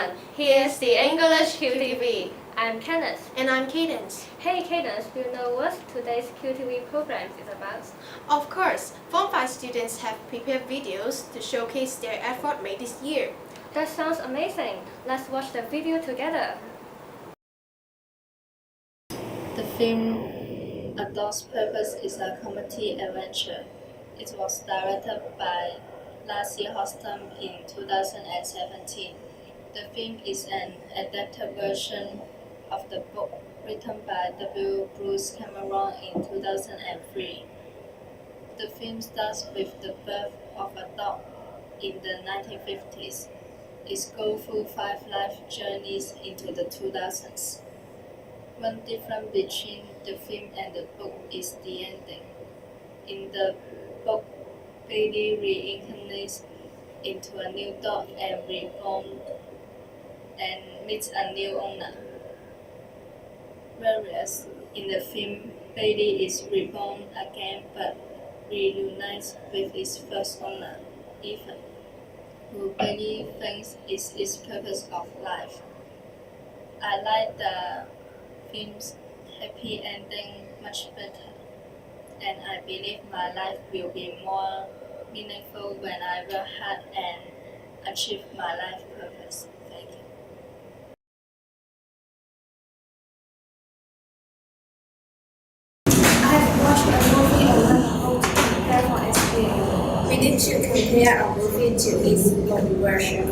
everyone, here's the English QTV. I'm Kenneth. And I'm Cadence. Hey Cadence, do you know what today's QTV program is about? Of course, Form 5 students have prepared videos to showcase their effort made this year. That sounds amazing. Let's watch the video together. The film A Dog's Purpose is a comedy adventure. It was directed by Lassie Hostam in 2017. The film is an adapted version of the book written by W. Bruce Cameron in 2003. The film starts with the birth of a dog in the 1950s. It goes through 5 life journeys into the 2000s. One difference between the film and the book is the ending. In the book, Bailey reincarnates into a new dog and reborn and meets a new owner. Whereas in the film, Bailey is reborn again but reunites with its first owner, Ethan, who Bailey thinks is its purpose of life. I like the film's happy ending much better, and I believe my life will be more meaningful when I work hard and achieve my life purpose. Thank you. I have watched a movie and learned how to prepare for SPA. We need to compare a movie to its book version.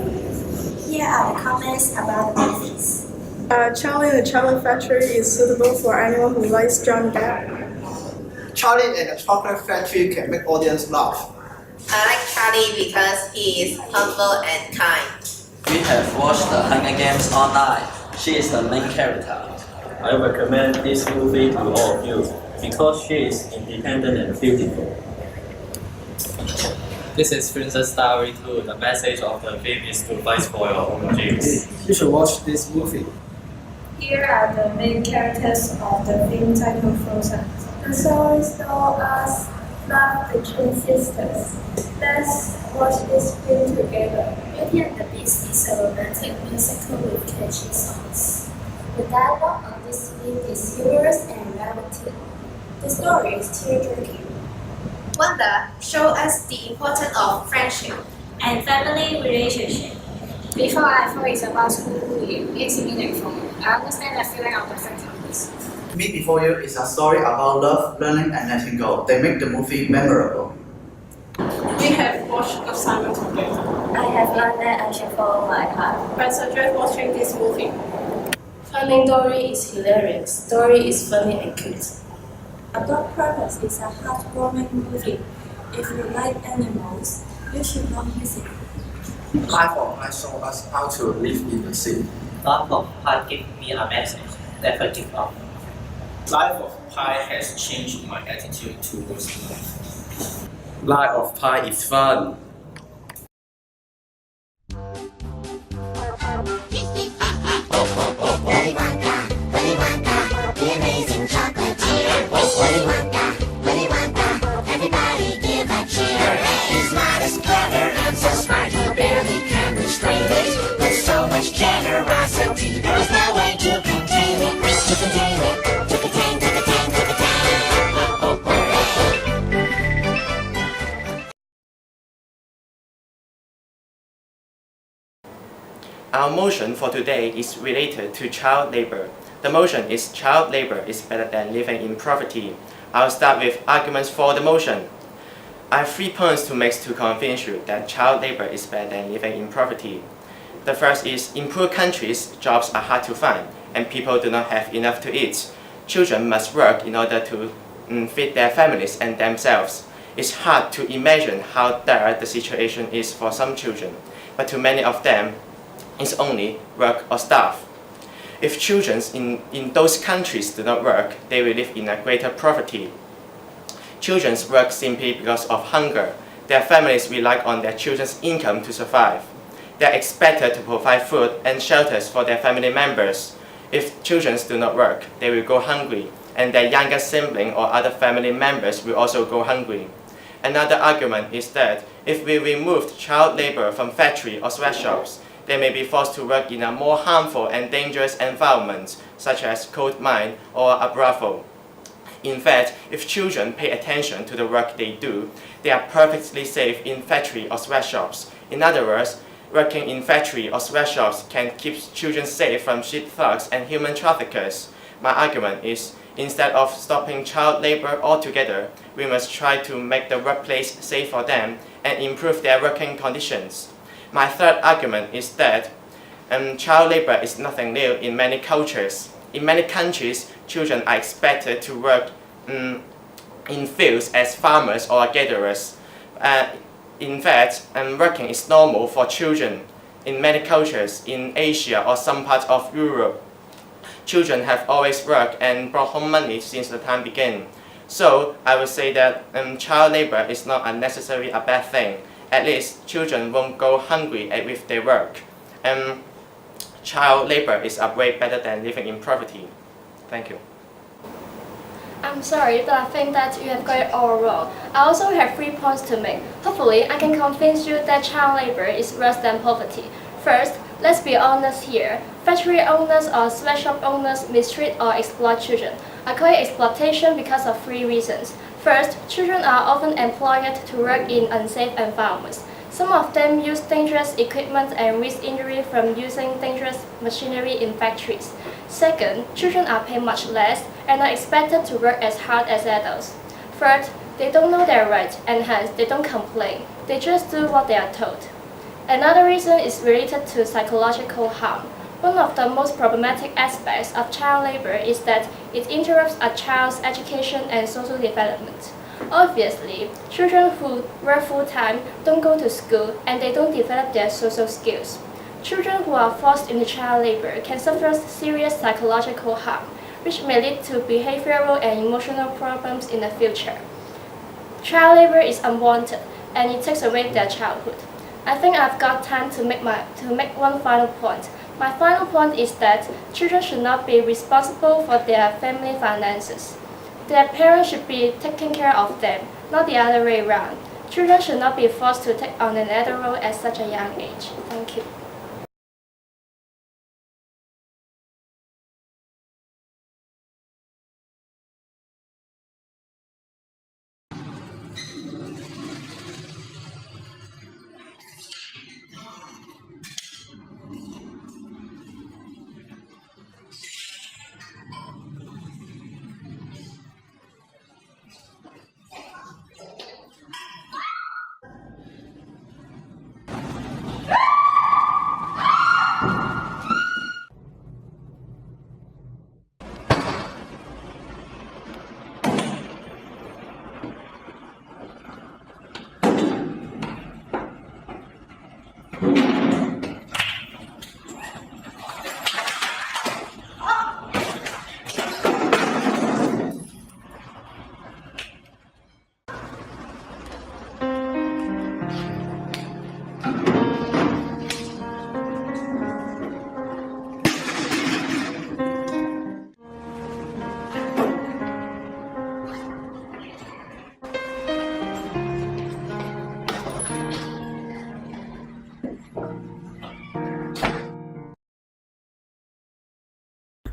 Here are the comments about the movies. Charlie and the Chocolate Factory is suitable for anyone who likes Johnny Depp. Charlie and the Chocolate Factory can make audience laugh. I like Charlie because he is humble and kind. We have watched The Hunger Games all night. She is the main character. I recommend this movie to all of you because she is independent and beautiful. This is Princess Diary 2. The message of the film is to fight for your own dreams. You should watch this movie. Here are the main characters of the film titled Frozen. The story shows us love between sisters. Let's watch this film together. Beauty and the Beast is a romantic musical with catchy songs. The dialogue of this film is humorous and relative. The story is tear-jerking. Wonder shows us the importance of friendship And family relationship. Before I thought it's about school bullying, it's meaningful. I understand the feeling of the families. Me Before You is a story about love, learning, and letting go. They make the movie memorable. We have watched Assignment together. I have learned that I should follow my heart. I suggest watching this movie. Finding Dory is hilarious. Dory is funny and cute. A Dog Purpose is a heartwarming movie. If you like animals, you should not miss it. Life of Pi shows us how to live in the sea. Life of Pi gave me a message. Never give up. Life of Pi has changed my attitude towards life. Life of Pi is fun. Willy Wonka, the amazing chocolatier. Willy Wonka, everybody give a cheer. He's not as clever and so smart, he barely can restrain it. With so much generosity, there's no way to contain it. To contain it, to contain, to contain, to contain. Oh, hooray! Our motion for today is related to child labor. The motion is child labor is better than living in poverty. I'll start with arguments for the motion. I have 3 points to make to convince you that child labor is better than living in poverty. The first is, in poor countries, jobs are hard to find and people do not have enough to eat. Children must work in order to feed their families and themselves. It's hard to imagine how dire the situation is for some children, but to many of them, it's only work or starve. If children in those countries do not work, they will live in a greater poverty. Children work simply because of hunger. Their families rely on their children's income to survive. They are expected to provide food and shelters for their family members. If children do not work, they will go hungry, and their younger sibling or other family members will also go hungry. Another argument is that if we removed child labor from factory or sweatshops, they may be forced to work in a more harmful and dangerous environment, such as coal mine or a brothel. In fact, if children pay attention to the work they do, they are perfectly safe in factory or sweatshops. In other words, working in factory or sweatshops can keep children safe from street thugs and human traffickers. My argument is, instead of stopping child labor altogether, we must try to make the workplace safe for them and improve their working conditions. My third argument is that child labor is nothing new in many cultures. In many countries, children are expected to work in fields as farmers or gatherers. In fact, working is normal for children in many cultures in Asia or some parts of Europe. Children have always worked and brought home money since the time began. So I would say that child labor is not necessarily a bad thing. At least children won't go hungry if they work. Child labor is a way better than living in poverty. Thank you. I'm sorry, but I think that you have got it all wrong. I also have 3 points to make. Hopefully, I can convince you that child labor is worse than poverty. First, let's be honest here. Factory owners or sweatshop owners mistreat or exploit children. I call it exploitation because of 3 reasons. First, children are often employed to work in unsafe environments. Some of them use dangerous equipment and risk injury from using dangerous machinery in factories. Second, children are paid much less and are expected to work as hard as adults. Third, they don't know their rights and hence they don't complain. They just do what they are told. Another reason is related to psychological harm. One of the most problematic aspects of child labor is that it interrupts a child's education and social development. Obviously, children who work full-time don't go to school and they don't develop their social skills. Children who are forced into child labor can suffer serious psychological harm, which may lead to behavioral and emotional problems in the future. Child labor is unwanted and it takes away their childhood. I think I've got time to make one final point. My final point is that children should not be responsible for their family finances. Their parents should be taking care of them, not the other way around. Children should not be forced to take on another role at such a young age. Thank you.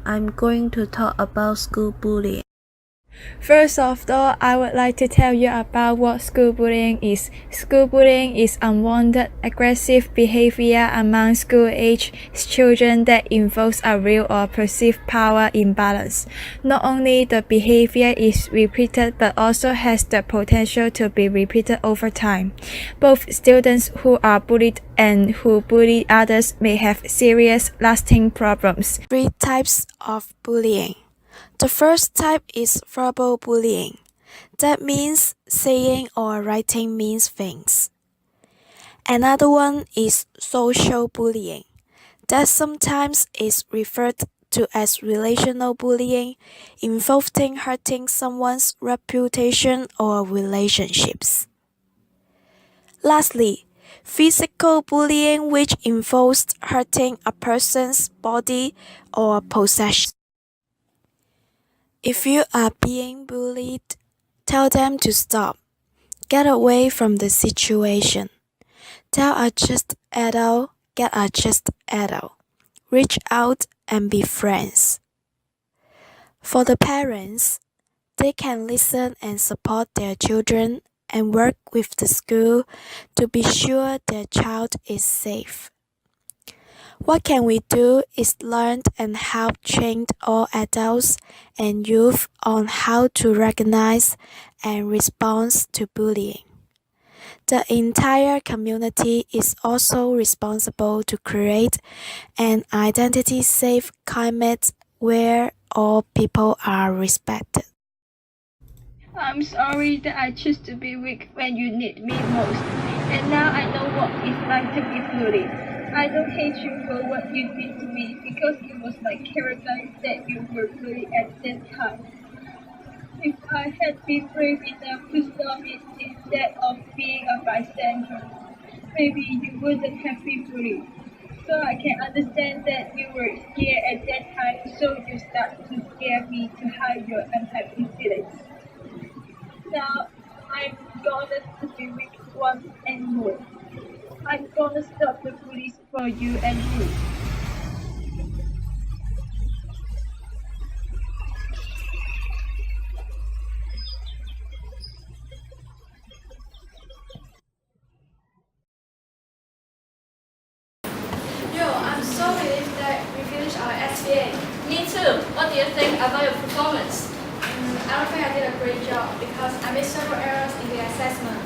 I'm going to talk about school bullying. First of all, I would like to tell you about what school bullying is. School bullying is unwanted, aggressive behavior among school-age children that involves a real or perceived power imbalance. Not only the behavior is repeated but also has the potential to be repeated over time. Both students who are bullied and who bully others may have serious, lasting problems. 3 types of bullying. The first type is verbal bullying. That means saying or writing mean things. Another one is social bullying. That sometimes is referred to as relational bullying, involving hurting someone's reputation or relationships. Lastly, physical bullying, which involves hurting a person's body or possession. If you are being bullied, tell them to stop. Get away from the situation. Tell a just adult get a just adult, reach out and be friends. For the parents, they can listen and support their children and work with the school to be sure their child is safe. What can we do is learn and help train all adults and youth on how to recognize and respond to bullying. The entire community is also responsible to create an identity-safe climate where all people are respected. I'm sorry that I choose to be weak when you need me most. And now I know what it's like to be bullied. I don't hate you for what you did to me because it was my character that you were bullied at that time. If I had been brave enough to stop it instead of being a bystander, maybe you wouldn't have been bullied. So I can understand that you were scared at that time, so you start to scare me to hide your unhappy feelings. Now I'm gonna be weak once and more. I'm gonna stop the bullies for you and me. Yo, I'm so relieved that we finished our SBA. Me too. What do you think about your performance? I don't think I did a great job because I made several errors in the assessment.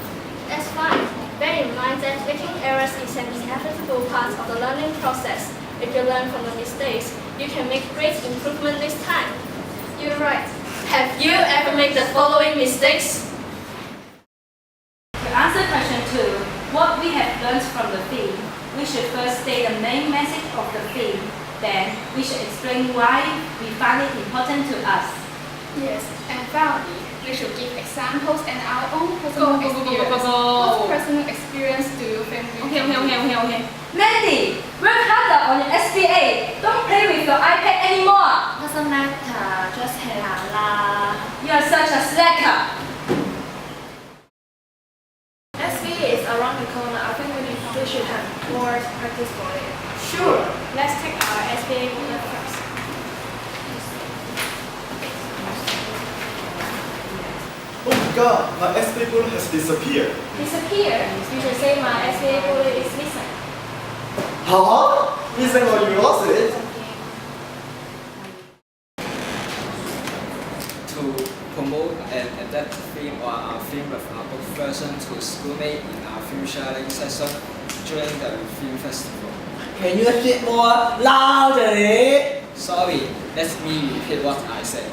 That's fine. Bear in mind that making errors is an inevitable part of the learning process. If you learn from the mistakes, you can make great improvement next time. You're right. Have you ever made the following mistakes? To answer question 2, what we have learned from the film, we should first state the main message of the film. Then, we should explain why we find it important to us. Yes, and finally, we should give examples and our own personal experience. What personal experience do you think we Okay. Mandy, work harder on your SBA. Don't play with your iPad anymore. Doesn't matter, just hang out lah. You are such a slacker. SBA is around the corner. I think we should have more practice for it. Sure. Let's take our SBA bullet first. Oh my god, my SBA bullet has disappeared. Disappear? You should say my SBA bullet is missing. Huh? Missing or you lost it? To promote and adapt the film or our film with our book version to schoolmates in our film sharing session during the film festival. Can you speak more loudly? Sorry, let me repeat what I said.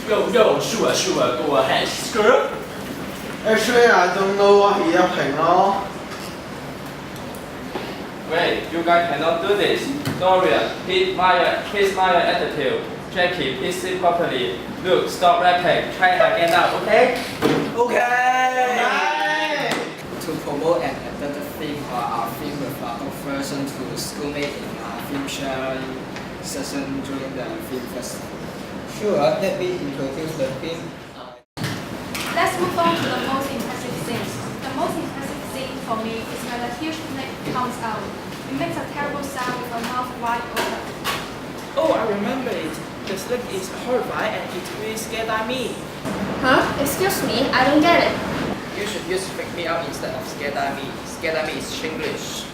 Yo, sure, go ahead, skirt. Actually, I don't know what he upping now. Wait, you guys cannot do this. Dorian, please mind your attitude. Jackie, please sit properly. Look, stop rapping. Try again now, okay? Okay. To promote and adapt the film or our film with our book version to schoolmates in our film sharing session during the film festival. Sure, let me introduce the film. Let's move on to the most impressive scenes. The most impressive scene for me is when the huge snake comes out. It makes a terrible sound with a mouth wide open. Oh, I remember it. The snake is horrified and it will scared by me. Huh? Excuse me, I don't get it. You should use freak me out instead of scared by me. Scared by me is Chinglish.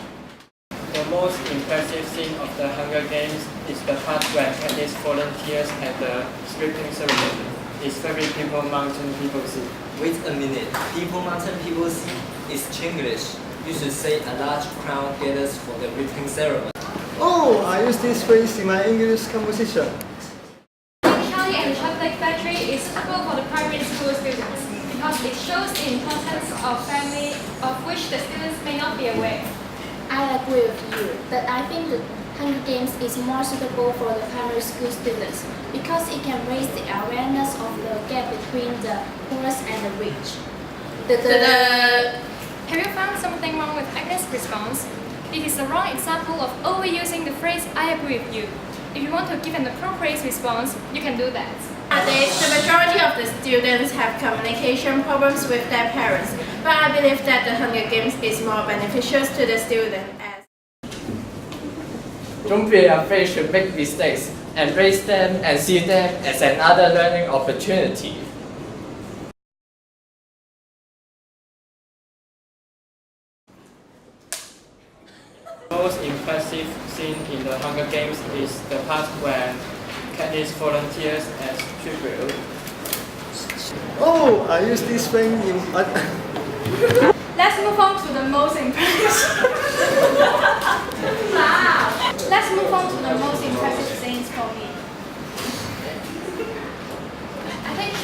The most impressive scene of the Hunger Games is the part where Katniss volunteers at the scripting ceremony. It's very People Mountain People See. Wait a minute. People Mountain People See is Chinglish. You should say a large crowd gathers for the reading ceremony. Oh, I use this phrase in my English conversation. Charlie and the Chocolate Factory is suitable for the private school students because it shows the importance of family of which the students may not be aware. I agree with you, but I think the Hunger Games is more suitable for the primary school students because it can raise the awareness of the gap between the poor and the rich. Have you found something wrong with Agnes' response? It is a wrong example of overusing the phrase I agree with you. If you want to give an appropriate response, you can do that. Nowadays, the majority of the students have communication problems with their parents, but I believe that the Hunger Games is more beneficial to the student as Don't be afraid to make mistakes. Embrace them and see them as another learning opportunity. The most impressive scene in the Hunger Games is the part where Katniss volunteers as tribute. Oh, I use this thing in. Let's move on to the most impressive. Wow. Let's move on to the most impressive scenes for me. I think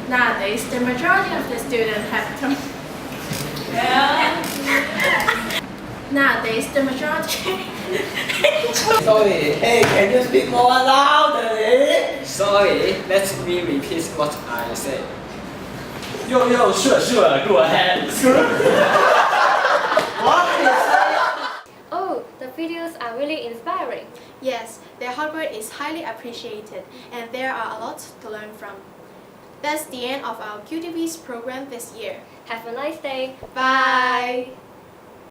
Nowadays, the majority of the students have to. Nowadays, the majority. Sorry, hey, can you speak more louder? Sorry, let me repeat what I said. Yo, sure, go ahead. Oh, the videos are really inspiring. Yes, their hard work is highly appreciated, and there are a lot to learn from. That's the end of our QTV's program this year. Have a nice day. Bye!